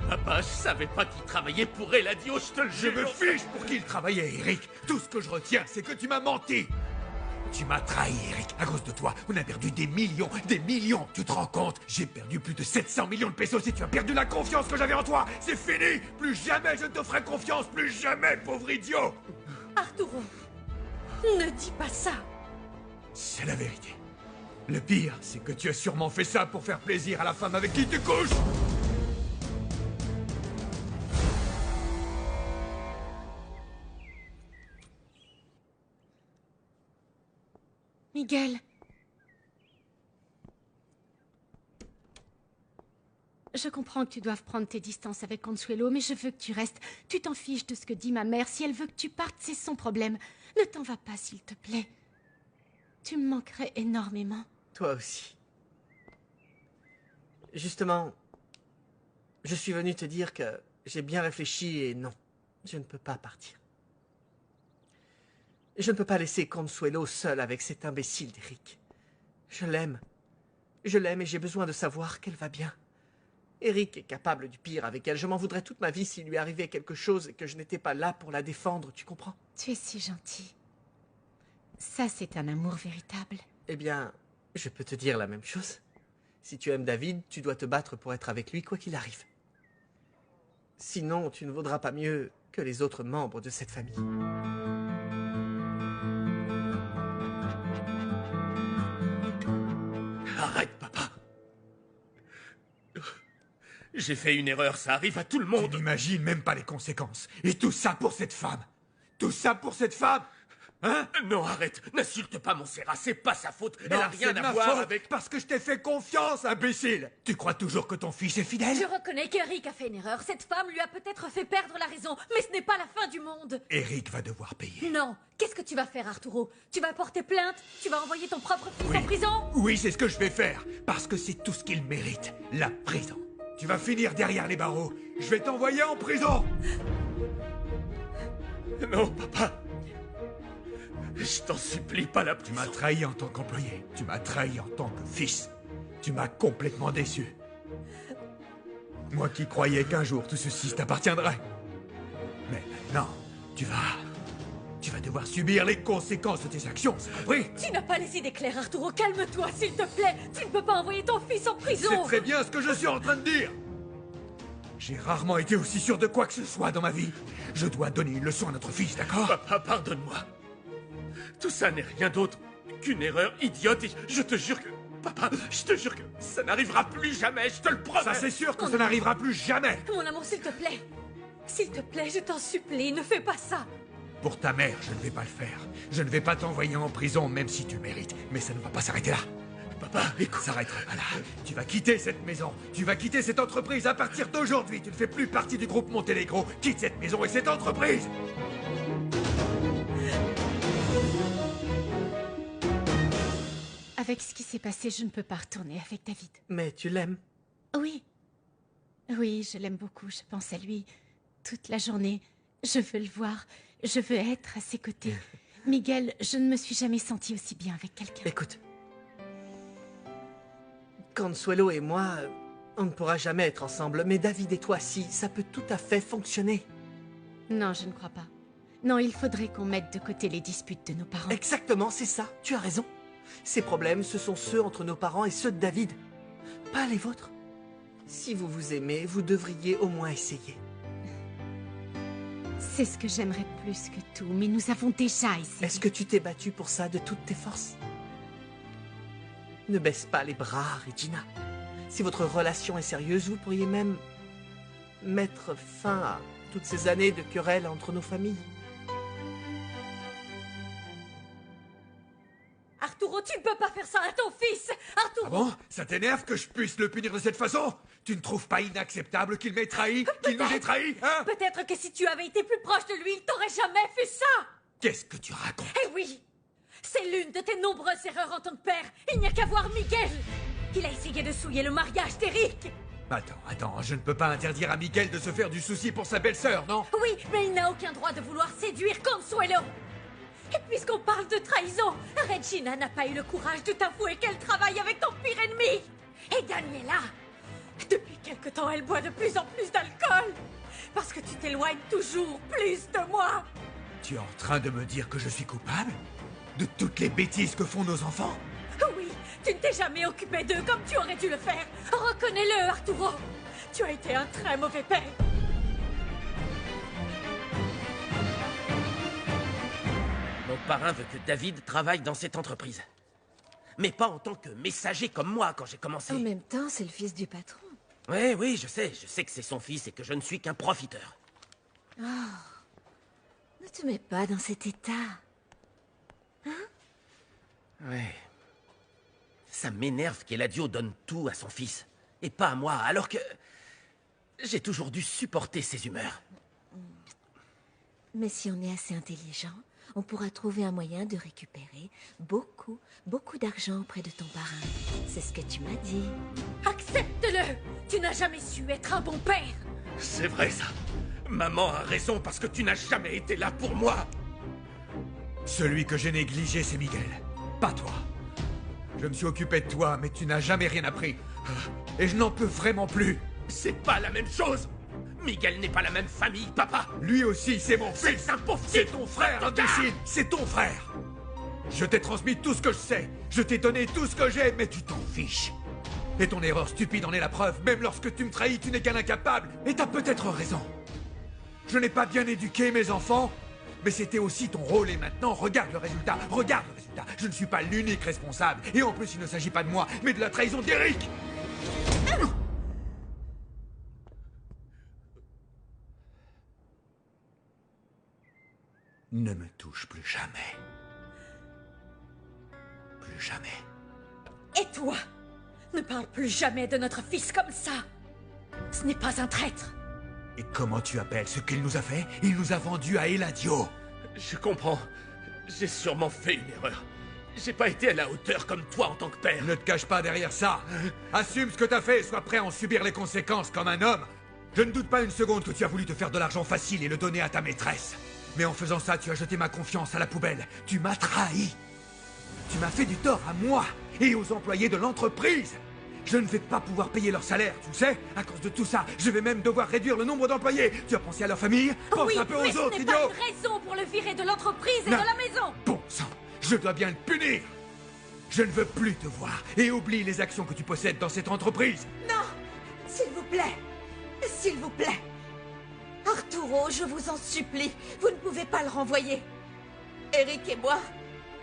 Papa, je savais pas qu'il travaillait pour Eladio, je te le Je jure. me fiche pour qui il travaillait, Eric. Tout ce que je retiens, c'est que tu m'as menti. Tu m'as trahi, Eric. À cause de toi, on a perdu des millions, des millions. Tu te rends compte? J'ai perdu plus de 700 millions de pesos et tu as perdu la confiance que j'avais en toi. C'est fini. Plus jamais je ne te ferai confiance. Plus jamais, pauvre idiot. Arturo, ne dis pas ça. C'est la vérité. Le pire, c'est que tu as sûrement fait ça pour faire plaisir à la femme avec qui tu couches. Miguel. Je comprends que tu doives prendre tes distances avec Consuelo, mais je veux que tu restes. Tu t'en fiches de ce que dit ma mère. Si elle veut que tu partes, c'est son problème. Ne t'en vas pas, s'il te plaît. Tu me manquerais énormément. Toi aussi. Justement, je suis venu te dire que j'ai bien réfléchi et non, je ne peux pas partir. Je ne peux pas laisser Consuelo seule avec cet imbécile d'Eric. Je l'aime. Je l'aime et j'ai besoin de savoir qu'elle va bien. Eric est capable du pire avec elle. Je m'en voudrais toute ma vie s'il lui arrivait quelque chose et que je n'étais pas là pour la défendre, tu comprends? Tu es si gentil. Ça, c'est un amour véritable. Eh bien, je peux te dire la même chose. Si tu aimes David, tu dois te battre pour être avec lui, quoi qu'il arrive. Sinon, tu ne vaudras pas mieux que les autres membres de cette famille. Arrête, papa. J'ai fait une erreur, ça arrive à tout le monde. Tu n'imagines même pas les conséquences. Et tout ça pour cette femme. Tout ça pour cette femme. Hein? Non, arrête. N'insulte pas mon Serra, c'est pas sa faute. Elle Non, a rien c'est à ma voir faute, avec... parce que je t'ai fait confiance, imbécile. Tu crois toujours que ton fils est fidèle? Je reconnais qu'Eric a fait une erreur. Cette femme lui a peut-être fait perdre la raison, mais ce n'est pas la fin du monde. Eric va devoir payer. Non. Qu'est-ce que tu vas faire, Arturo? Tu vas porter plainte? Tu vas envoyer ton propre fils en prison? Oui, c'est ce que je vais faire, parce que c'est tout ce qu'il mérite, la prison. Tu vas finir derrière les barreaux. Je vais t'envoyer en prison. Non, papa. Je t'en supplie, pas la Tu prison. m'as trahi en tant qu'employé. Tu m'as trahi en tant que fils. Tu m'as complètement déçu. Moi qui croyais qu'un jour tout ceci t'appartiendrait. Mais maintenant, tu vas devoir subir les conséquences de tes actions, c'est compris? Tu n'as pas les idées claires, Arturo. Calme-toi, s'il te plaît. Tu ne peux pas envoyer ton fils en prison. C'est très bien ce que je suis en train de dire. J'ai rarement été aussi sûr de quoi que ce soit dans ma vie. Je dois donner une leçon à notre fils, d'accord? Papa, pardonne-moi. Tout ça n'est rien d'autre qu'une erreur idiote et je te jure que... Papa, je te jure que ça n'arrivera plus jamais, je te le promets. Ça, c'est sûr que ça n'arrivera plus jamais. Mon amour, s'il te plaît. S'il te plaît, je t'en supplie, ne fais pas ça. Pour ta mère, je ne vais pas le faire. Je ne vais pas t'envoyer en prison, même si tu le mérites. Mais ça ne va pas s'arrêter là. Papa, écoute. Ça s'arrêtera pas là. Tu vas quitter cette maison. Tu vas quitter cette entreprise à partir d'aujourd'hui. Tu ne fais plus partie du groupe Monténégro. Quitte cette maison et cette entreprise. Avec ce qui s'est passé, je ne peux pas retourner avec David. Mais tu l'aimes? Oui. Oui, je l'aime beaucoup. Je pense à lui toute la journée. Je veux le voir. Je veux être à ses côtés. Miguel, je ne me suis jamais sentie aussi bien avec quelqu'un. Écoute. Consuelo et moi, on ne pourra jamais être ensemble. Mais David et toi, si, ça peut tout à fait fonctionner. Non, je ne crois pas. Non, il faudrait qu'on mette de côté les disputes de nos parents. Exactement, c'est ça. Tu as raison. Ces problèmes, ce sont ceux entre nos parents et ceux de David. Pas les vôtres. Si vous vous aimez, vous devriez au moins essayer. C'est ce que j'aimerais plus que tout, mais nous avons déjà essayé. Est-ce que tu t'es battue pour ça de toutes tes forces? Ne baisse pas les bras, Regina. Si votre relation est sérieuse, vous pourriez même mettre fin à toutes ces années de querelles entre nos familles. Arturo, tu ne peux pas faire ça à ton fils! Arturo! Ah bon? Ça t'énerve que je puisse le punir de cette façon? Tu ne trouves pas inacceptable qu'il m'ait trahi? Qu'il nous ait trahis, hein? Peut-être que si tu avais été plus proche de lui, il t'aurait jamais fait ça! Qu'est-ce que tu racontes? Eh oui! C'est l'une de tes nombreuses erreurs en tant que père! Il n'y a qu'à voir Miguel! Il a essayé de souiller le mariage d'Eric! Attends, je ne peux pas interdire à Miguel de se faire du souci pour sa belle-sœur, non? Oui, mais il n'a aucun droit de vouloir séduire Consuelo! Et puisqu'on parle de trahison, Regina n'a pas eu le courage de t'avouer qu'elle travaille avec ton pire ennemi! Et Daniela! Depuis quelque temps, elle boit de plus en plus d'alcool! Parce que tu t'éloignes toujours plus de moi! Tu es en train de me dire que je suis coupable? De toutes les bêtises que font nos enfants? Oui, tu ne t'es jamais occupé d'eux comme tu aurais dû le faire! Reconnais-le, Arturo! Tu as été un très mauvais père! Mon parrain veut que David travaille dans cette entreprise. Mais pas en tant que messager comme moi quand j'ai commencé. En même temps, c'est le fils du patron. Oui, je sais que c'est son fils et que je ne suis qu'un profiteur. Ne te mets pas dans cet état. Ouais. Ça m'énerve qu'Eladio donne tout à son fils, et pas à moi, alors que... j'ai toujours dû supporter ses humeurs. Mais si on est assez intelligent, on pourra trouver un moyen de récupérer beaucoup d'argent auprès de ton parrain. C'est ce que tu m'as dit. Accepte-le! Tu n'as jamais su être un bon père! C'est vrai, ça. Maman a raison parce que tu n'as jamais été là pour moi. Celui que j'ai négligé, c'est Miguel. Pas toi. Je me suis occupé de toi, mais tu n'as jamais rien appris. Et je n'en peux vraiment plus. C'est pas la même chose. Miguel n'est pas la même famille, papa. Lui aussi, c'est mon fils. C'est un pauvre C'est type. ton frère, imbécile. C'est ton frère. Je t'ai transmis tout ce que je sais. Je t'ai donné tout ce que j'ai, mais tu t'en fiches. Et ton erreur stupide en est la preuve. Même lorsque tu me trahis, tu n'es qu'un incapable. Et t'as peut-être raison. Je n'ai pas bien éduqué mes enfants, mais c'était aussi ton rôle. Et maintenant, regarde le résultat. Regarde le résultat. Je ne suis pas l'unique responsable. Et en plus, il ne s'agit pas de moi, mais de la trahison d'Eric. Ne me touche plus jamais. Plus jamais. Et toi? Ne parle plus jamais de notre fils comme ça! Ce n'est pas un traître! Et comment tu appelles ce qu'il nous a fait? Il nous a vendus à Eladio. Je comprends. J'ai sûrement fait une erreur. J'ai pas été à la hauteur comme toi en tant que père. Ne te cache pas derrière ça. Assume ce que t'as fait et sois prêt à en subir les conséquences comme un homme. Je ne doute pas une seconde que tu as voulu te faire de l'argent facile et le donner à ta maîtresse. Mais en faisant ça, tu as jeté ma confiance à la poubelle. Tu m'as trahi. Tu m'as fait du tort à moi et aux employés de l'entreprise. Je ne vais pas pouvoir payer leur salaire, tu le sais. À cause de tout ça, je vais même devoir réduire le nombre d'employés. Tu as pensé à leur famille? Pense Oui, un peu mais aux ce autres, n'est idiot. pas une raison pour le virer de l'entreprise et Non. de la maison! Bon sang, je dois bien le punir. Je ne veux plus te voir et oublie les actions que tu possèdes dans cette entreprise. Non! S'il vous plaît! S'il vous plaît! Arturo, je vous en supplie, vous ne pouvez pas le renvoyer. Eric et moi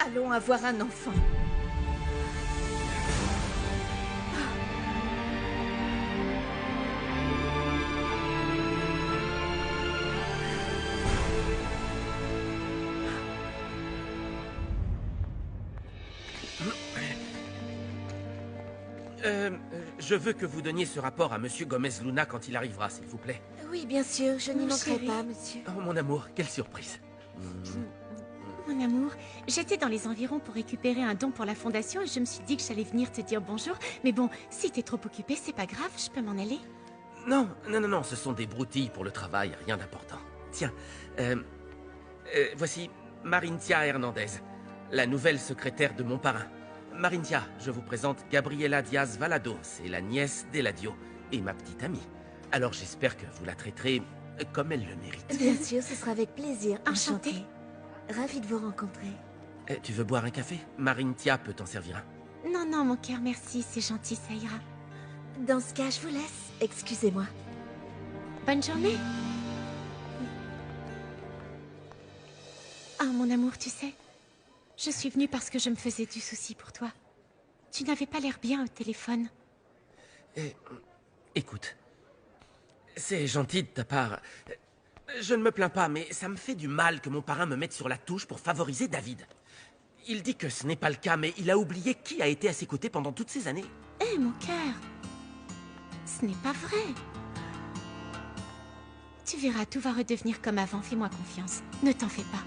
allons avoir un enfant. Je veux que vous donniez ce rapport à Monsieur Gomez-Luna quand il arrivera, s'il vous plaît. Oui, bien sûr, je n'y Mon manquerai chéri. pas, monsieur. Oh, mon amour, quelle surprise. Mon amour, j'étais dans les environs pour récupérer un don pour la fondation et je me suis dit que j'allais venir te dire bonjour. Mais bon, si t'es trop occupé, c'est pas grave, je peux m'en aller. Non, non, non, non, ce sont des broutilles pour le travail, rien d'important. Tiens, voici Marintia Hernandez, la nouvelle secrétaire de mon parrain. Marintia, je vous présente Gabriela Diaz Valado, c'est la nièce d'Eladio et ma petite amie. Alors j'espère que vous la traiterez comme elle le mérite. Bien sûr, ce sera avec plaisir. Enchantée. Ravie de vous rencontrer. Tu veux boire un café? Marintia peut t'en servir un. Non, non, mon cœur, merci, c'est gentil, ça ira. Dans ce cas, je vous laisse. Excusez-moi. Bonne journée. Ah, mon amour, tu sais, je suis venue parce que je me faisais du souci pour toi. Tu n'avais pas l'air bien au téléphone. Écoute, c'est gentil de ta part. Je ne me plains pas, mais ça me fait du mal que mon parrain me mette sur la touche pour favoriser David. Il dit que ce n'est pas le cas, mais il a oublié qui a été à ses côtés pendant toutes ces années. Hé, mon cœur, ce n'est pas vrai. Tu verras, tout va redevenir comme avant, fais-moi confiance. Ne t'en fais pas.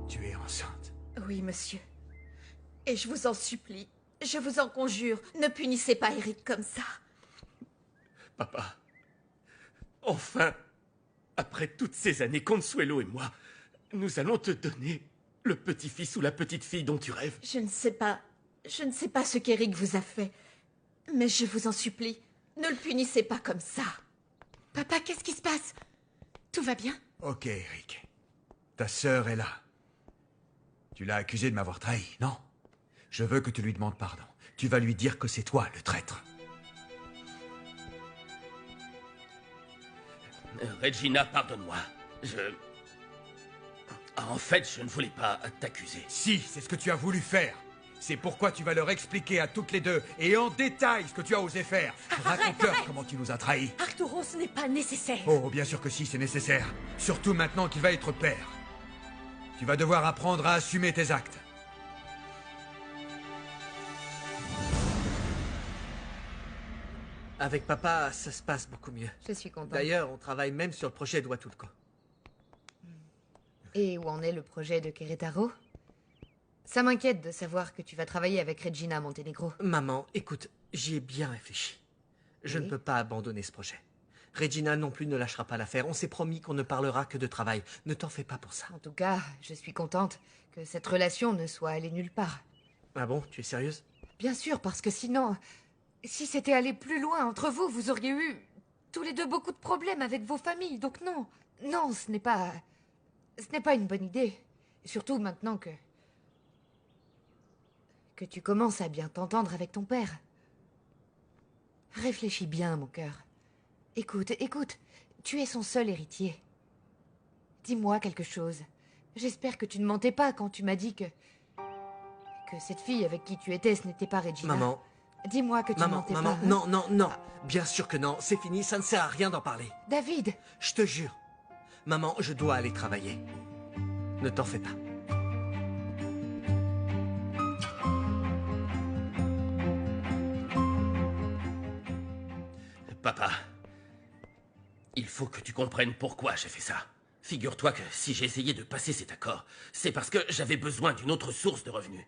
Tu es enceinte. Oui, monsieur. Et je vous en supplie, je vous en conjure, ne punissez pas Eric comme ça. Papa, enfin, après toutes ces années, Consuelo et moi, nous allons te donner le petit-fils ou la petite-fille dont tu rêves. Je ne sais pas ce qu'Eric vous a fait. Mais je vous en supplie, ne le punissez pas comme ça. Papa, qu'est-ce qui se passe? Tout va bien? Ok, Eric. Ta sœur est là. Tu l'as accusée de m'avoir trahi, non? Je veux que tu lui demandes pardon. Tu vas lui dire que c'est toi, le traître. Regina, pardonne-moi. En fait, je ne voulais pas t'accuser. Si, c'est ce que tu as voulu faire. C'est pourquoi tu vas leur expliquer à toutes les deux, et en détail, ce que tu as osé faire. Raconte-leur comment tu nous as trahis. Arturo, ce n'est pas nécessaire. Oh, bien sûr que si, c'est nécessaire. Surtout maintenant qu'il va être père. Tu vas devoir apprendre à assumer tes actes. Avec papa, ça se passe beaucoup mieux. Je suis contente. D'ailleurs, on travaille même sur le projet de Huatulco. Et où en est le projet de Querétaro? Ça m'inquiète de savoir que tu vas travailler avec Regina Montenegro. Maman, écoute, j'y ai bien réfléchi. Je Oui. ne peux pas abandonner ce projet. Regina non plus ne lâchera pas l'affaire. On s'est promis qu'on ne parlera que de travail. Ne t'en fais pas pour ça. En tout cas, je suis contente que cette relation ne soit allée nulle part. Ah bon, tu es sérieuse? Bien sûr, parce que sinon, si c'était allé plus loin entre vous, vous auriez eu tous les deux beaucoup de problèmes avec vos familles. Donc non, non, ce n'est pas une bonne idée. Et surtout maintenant que tu commences à bien t'entendre avec ton père. Réfléchis bien, mon cœur. Écoute, tu es son seul héritier. Dis-moi quelque chose. J'espère que tu ne mentais pas quand tu m'as dit que cette fille avec qui tu étais, ce n'était pas Regina. Maman, Dis-moi que tu ne mentais pas. Hein. non, non, non. Bien sûr que non. C'est fini, ça ne sert à rien d'en parler. David, Je te jure. Maman, je dois aller travailler. Ne t'en fais pas. Papa, il faut que tu comprennes pourquoi j'ai fait ça. Figure-toi que si j'ai essayé de passer cet accord, c'est parce que j'avais besoin d'une autre source de revenus.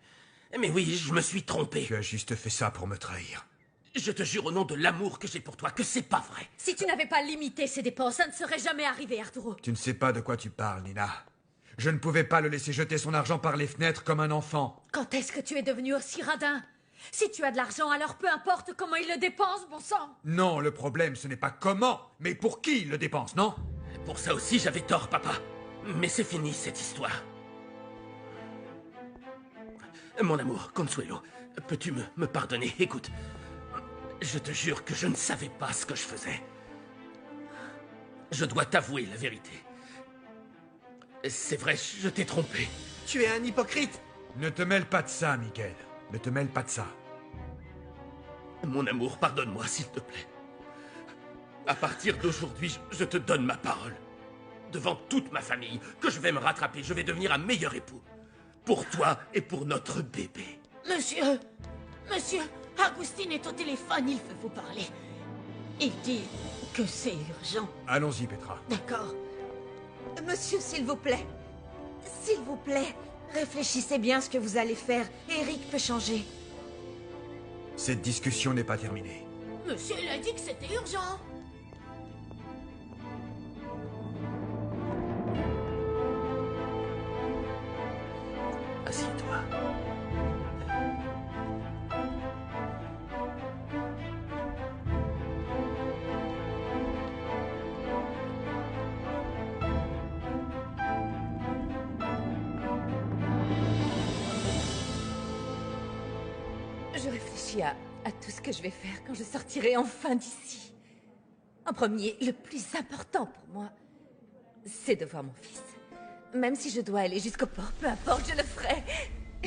Mais oui, je me suis trompé. Tu as juste fait ça pour me trahir. Je te jure au nom de l'amour que j'ai pour toi que c'est pas vrai. Si tu n'avais pas limité ses dépenses, ça ne serait jamais arrivé, Arturo. Tu ne sais pas de quoi tu parles, Nina. Je ne pouvais pas le laisser jeter son argent par les fenêtres comme un enfant. Quand est-ce que tu es devenu aussi radin? Si tu as de l'argent, alors peu importe comment il le dépense, bon sang. Non, le problème, ce n'est pas comment, mais pour qui il le dépense, non? Pour ça aussi, j'avais tort, papa. Mais c'est fini, cette histoire. Mon amour, Consuelo, peux-tu me pardonner? Écoute, je te jure que je ne savais pas ce que je faisais. Je dois t'avouer la vérité. C'est vrai, je t'ai trompé. Tu es un hypocrite. Ne te mêle pas de ça, Miguel. Ne te mêle pas de ça. Mon amour, pardonne-moi, s'il te plaît. À partir d'aujourd'hui, je te donne ma parole. Devant toute ma famille, que je vais me rattraper, je vais devenir un meilleur époux. Pour toi et pour notre bébé. Monsieur, Agustin est au téléphone, il veut vous parler. Il dit que c'est urgent. Allons-y, Petra. D'accord. Monsieur, s'il vous plaît. S'il vous plaît, réfléchissez bien à ce que vous allez faire. Eric peut changer. Cette discussion n'est pas terminée. Monsieur, il a dit que c'était urgent. Assieds-toi. Je réfléchis à tout ce que je vais faire quand je sortirai enfin d'ici. En premier, le plus important pour moi, c'est de voir mon fils. Même si je dois aller jusqu'au port, peu importe, je le ferai.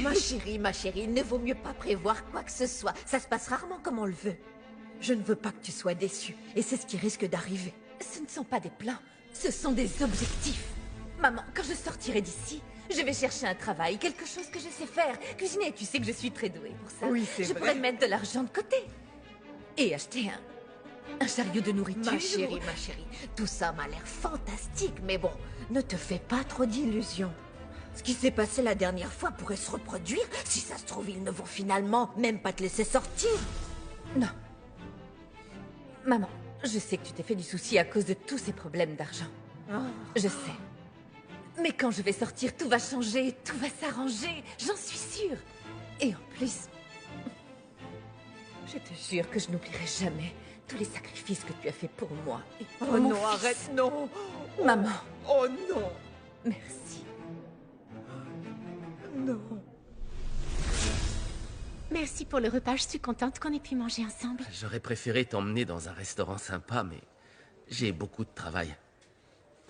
Ma chérie, il ne vaut mieux pas prévoir quoi que ce soit. Ça se passe rarement comme on le veut. Je ne veux pas que tu sois déçue, et c'est ce qui risque d'arriver. Ce ne sont pas des plans, ce sont des objectifs. Maman, quand je sortirai d'ici, je vais chercher un travail, quelque chose que je sais faire. Cuisiner, tu sais que je suis très douée pour ça. Oui, c'est Je vrai. pourrais mettre de l'argent de côté. Et acheter un chariot de nourriture. Ma chérie, tout ça m'a l'air fantastique, mais bon, ne te fais pas trop d'illusions. Ce qui s'est passé la dernière fois pourrait se reproduire. Si ça se trouve, ils ne vont finalement même pas te laisser sortir. Non. Maman, je sais que tu t'es fait du souci à cause de tous ces problèmes d'argent. Je sais. Mais quand je vais sortir, tout va changer, tout va s'arranger, j'en suis sûre. Et en plus, je te jure que je n'oublierai jamais tous les sacrifices que tu as fait pour moi et pour Oh mon non, fils. arrête, non. Maman, Oh non. merci. Non. Merci pour le repas, je suis contente qu'on ait pu manger ensemble. J'aurais préféré t'emmener dans un restaurant sympa, mais j'ai beaucoup de travail.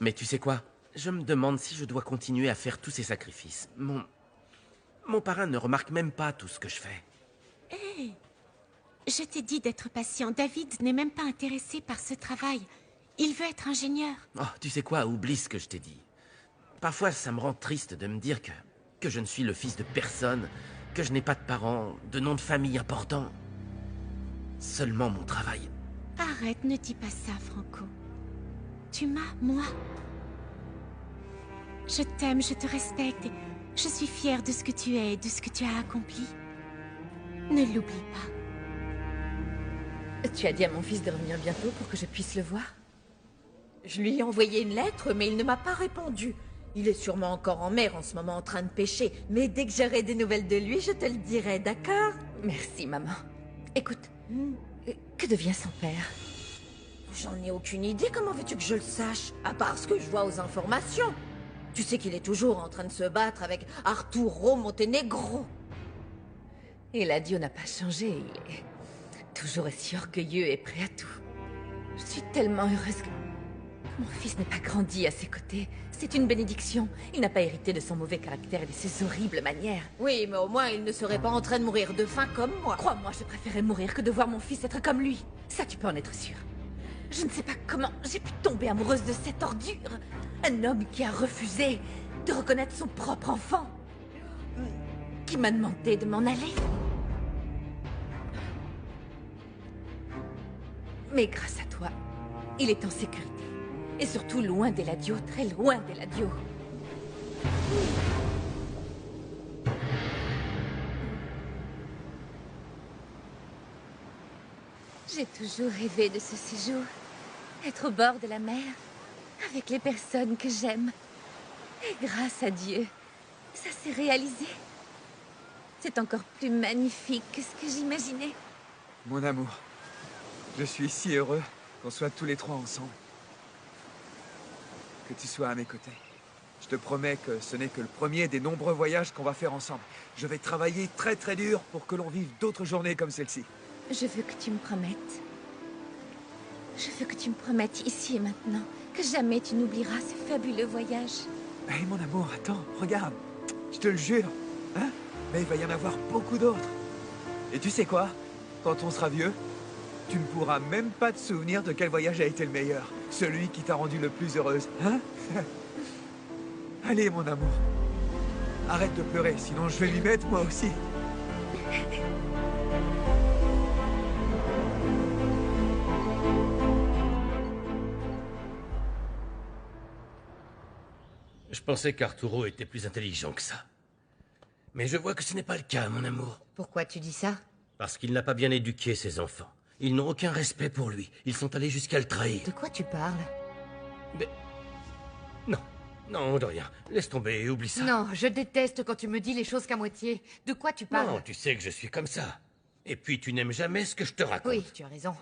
Mais tu sais quoi? Je me demande si je dois continuer à faire tous ces sacrifices. Mon parrain ne remarque même pas tout ce que je fais. Je t'ai dit d'être patient. David n'est même pas intéressé par ce travail. Il veut être ingénieur. Oh, tu sais quoi? Oublie ce que je t'ai dit. Parfois, ça me rend triste de me dire que je ne suis le fils de personne, que je n'ai pas de parents, de nom de famille important. Seulement mon travail. Arrête, ne dis pas ça, Franco. Tu m'as, moi. Je t'aime, je te respecte et je suis fière de ce que tu es et de ce que tu as accompli. Ne l'oublie pas. Tu as dit à mon fils de revenir bientôt pour que je puisse le voir? Je lui ai envoyé une lettre, mais il ne m'a pas répondu. Il est sûrement encore en mer en ce moment en train de pêcher. Mais dès que j'aurai des nouvelles de lui, je te le dirai, d'accord? Merci, maman. Écoute, que devient son père? J'en ai aucune idée, comment veux-tu que je le sache? À part ce que je vois aux informations. Tu sais qu'il est toujours en train de se battre avec Arturo Montenegro. Et l'adieu n'a pas changé, il est toujours aussi orgueilleux et prêt à tout. Je suis tellement heureuse que mon fils n'ait pas grandi à ses côtés. C'est une bénédiction. Il n'a pas hérité de son mauvais caractère et de ses horribles manières. Oui, mais au moins il ne serait pas en train de mourir de faim comme moi. Crois-moi, je préférais mourir que de voir mon fils être comme lui. Ça, tu peux en être sûr. Je ne sais pas comment j'ai pu tomber amoureuse de cette ordure. Un homme qui a refusé de reconnaître son propre enfant. Qui m'a demandé de m'en aller. Mais grâce à toi, il est en sécurité. Et surtout loin d'Eladio, très loin d'Eladio. J'ai toujours rêvé de ce séjour. Être au bord de la mer, avec les personnes que j'aime. Et grâce à Dieu, ça s'est réalisé. C'est encore plus magnifique que ce que j'imaginais. Mon amour, je suis si heureux qu'on soit tous les trois ensemble. Que tu sois à mes côtés. Je te promets que ce n'est que le premier des nombreux voyages qu'on va faire ensemble. Je vais travailler très très dur pour que l'on vive d'autres journées comme celle-ci. Je veux que tu me promettes. Je veux que tu me promettes ici et maintenant que jamais tu n'oublieras ce fabuleux voyage. Hé mon amour, attends, regarde. Je te le jure. Hein? Mais il va y en avoir beaucoup d'autres. Et tu sais quoi? Quand on sera vieux, tu ne pourras même pas te souvenir de quel voyage a été le meilleur. Celui qui t'a rendu le plus heureuse. Hein? Allez, mon amour. Arrête de pleurer, sinon je vais m'y mettre moi aussi. pensais qu'Arturo était plus intelligent que ça. Mais je vois que ce n'est pas le cas, mon amour. Pourquoi tu dis ça? Parce qu'il n'a pas bien éduqué ses enfants. Ils n'ont aucun respect pour lui. Ils sont allés jusqu'à le trahir. De quoi tu parles? Mais... Non, non, de rien. Laisse tomber et oublie ça. Non, je déteste quand tu me dis les choses qu'à moitié. De quoi tu parles? Non, tu sais que je suis comme ça. Et puis tu n'aimes jamais ce que je te raconte. Oui, tu as raison.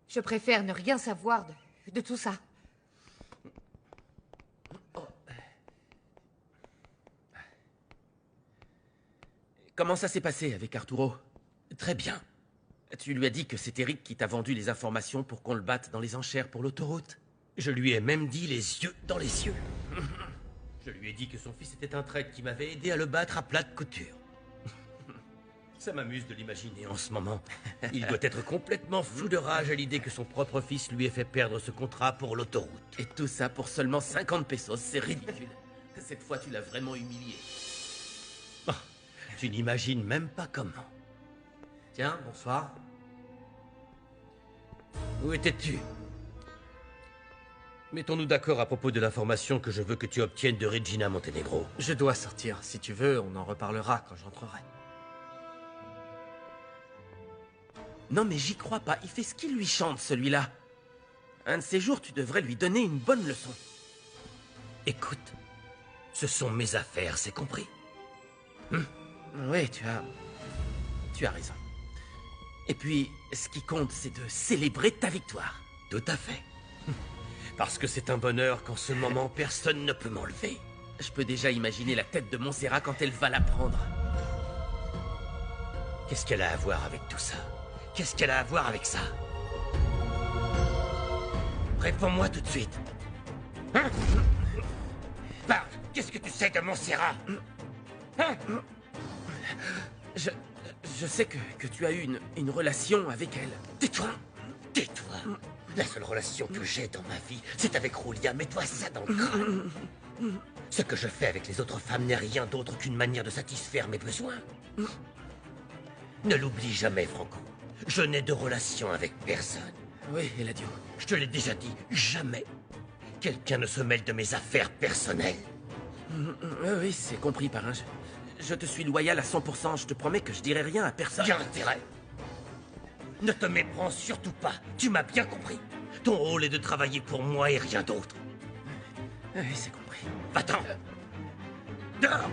Je préfère ne rien savoir de tout ça. Comment ça s'est passé avec Arturo? Très bien. Tu lui as dit que c'est Eric qui t'a vendu les informations pour qu'on le batte dans les enchères pour l'autoroute? Je lui ai même dit les yeux dans les yeux. Je lui ai dit que son fils était un traître qui m'avait aidé à le battre à plate couture. Ça m'amuse de l'imaginer en ce moment. Il doit être complètement fou de rage à l'idée que son propre fils lui ait fait perdre ce contrat pour l'autoroute. Et tout ça pour seulement 50 pesos, c'est ridicule. Cette fois, tu l'as vraiment humilié. Oh, tu n'imagines même pas comment. Tiens, bonsoir. Où étais-tu? Mettons-nous d'accord à propos de l'information que je veux que tu obtiennes de Regina Montenegro. Je dois sortir. Si tu veux, on en reparlera quand j'entrerai. Non mais j'y crois pas, il fait ce qu'il lui chante, celui-là. Un de ces jours, tu devrais lui donner une bonne leçon. Écoute, ce sont mes affaires, c'est compris? Oui, tu as raison. Et puis, ce qui compte, c'est de célébrer ta victoire. Tout à fait. Parce que c'est un bonheur qu'en ce moment, personne ne peut m'enlever. Je peux déjà imaginer la tête de Montserrat quand elle va la prendre. Qu'est-ce qu'elle a à voir avec tout ça? Qu'est-ce qu'elle a à voir avec ça? Réponds-moi tout de suite. Hein? Parle. Qu'est-ce que tu sais de Montserrat? Hein? Je sais que tu as eu une relation avec elle. Tais-toi. Tais-toi. La seule relation que j'ai dans ma vie, c'est avec Julia. Mets-toi ça dans le crâne. Ce que je fais avec les autres femmes n'est rien d'autre qu'une manière de satisfaire mes besoins. Ne l'oublie jamais, Franco. Je n'ai de relation avec personne. Oui, Eladio. Je te l'ai déjà dit, jamais. Quelqu'un ne se mêle de mes affaires personnelles. Oui, c'est compris, parrain. Je te suis loyal à 100%. Je te promets que je dirai rien à personne. Bien intérêt. Ne te méprends surtout pas. Tu m'as bien compris. Ton rôle est de travailler pour moi et rien d'autre. Oui, c'est compris. Va-t'en. Dehors.